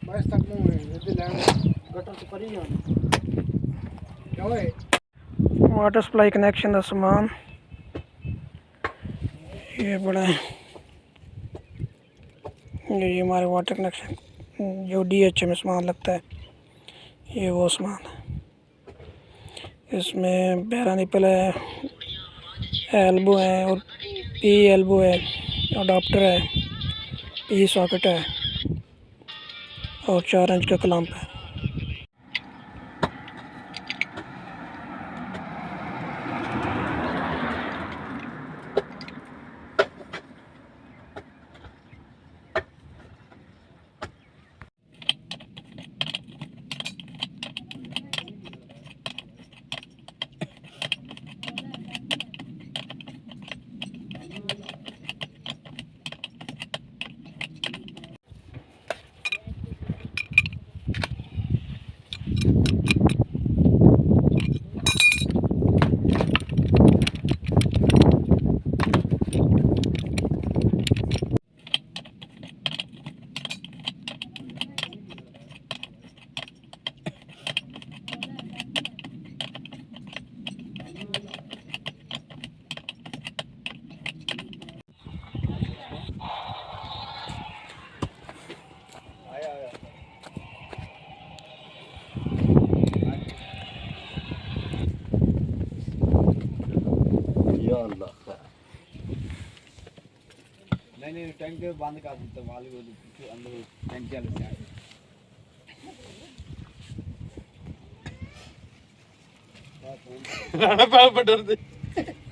बस तक मुंह है ये लैंड गटर से परी ना क्या है वाटर सप्लाई कनेक्शन का सामान ये बड़ा है। ये हमारे वाटर कनेक्शन जो DH में सामान लगता है ये वो सामान है। इसमें पैरा निपल है, एल्बो है और P एल्बो है, अडाप्टर है, P सॉकेट है और 4 इंच का क्लैंप है। नहीं टैंक बंद कर देता वाले अंदर टैंक चल रहा है।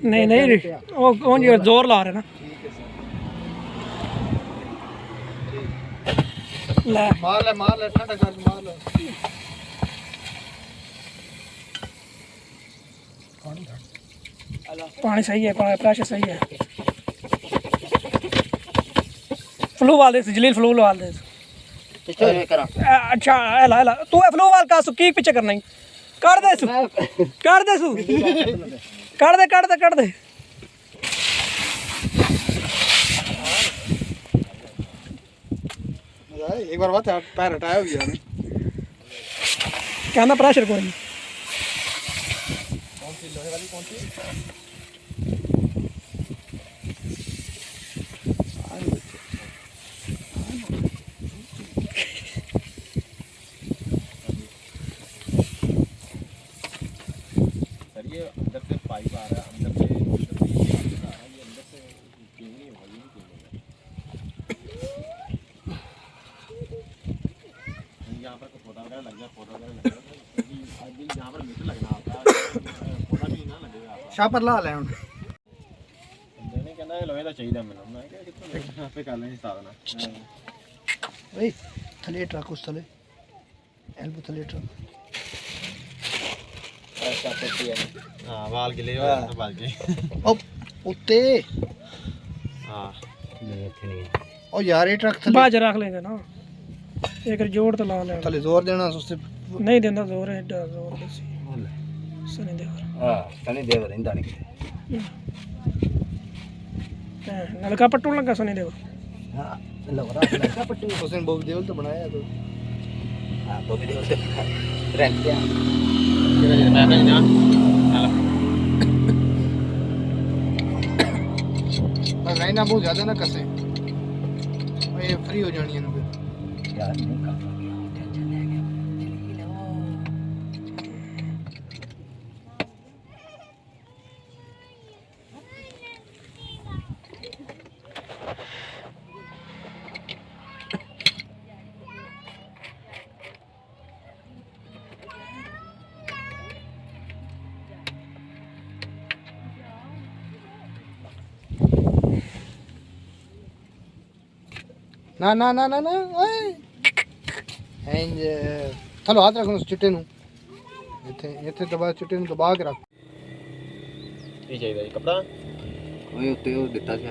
नहीं नहीं वो कौन जी जोर ला रहे ना ले मार ले ठंडा कर मार ले पानी सही है, प्रेशर सही है। फ्लू वाल दे जलील फ्लू वाल दे अच्छा हेला हेला तू फ्लू वाल का की पीछे करना ही कर दे सु कर दे एक बार बात पैर हटाया हो गया कहना प्रेशर कोई नहीं। कौन सी लोहे वाली कौन सी सर ये अंदर से पाइप आ रहा है अंदर से ये अंदर से केबल होगी यहाँ पर पौधा वगैरह लग जाए यहाँ पर मीटर लगना होता है पौधा भी ना लगेगा शापर ला ले देने कहना लोहे का चाहिए मैंने मैं कितना पे कर लें साधना भाई थले ट्रक उस थले एल्बो थले ट्रक ऐसा करती है हां वाल के लिए वाल के ओ उत्ते हां नहीं ओ यार ये ट्रक थले बाज रख लेंगे ना एक जोड़ तो ला ले थले जोर देना उससे नहीं देना जोर है एडा जोर सनी देवर हां सनी देवर इंदा नहीं नलका पट्टू लगा सनी देवर हां नलका पट्टू हुसैन बोब देवल तो बनाया तो हां बोब देवल तो रेंट दिया किधर मैं नहीं ना पर लाइन बहुत ज्यादा ना कसे ये फ्री हो जानी है ना फिर यार नहीं का टेंशन ले गया चली लो ना ना ना ना ना ओए एंज थलो हाथ रखो चिट्टे नु इथे दबा चिट्टे नु दबा के रख ये चाहिए कपड़ा ओए उत्ते ओ दिता सी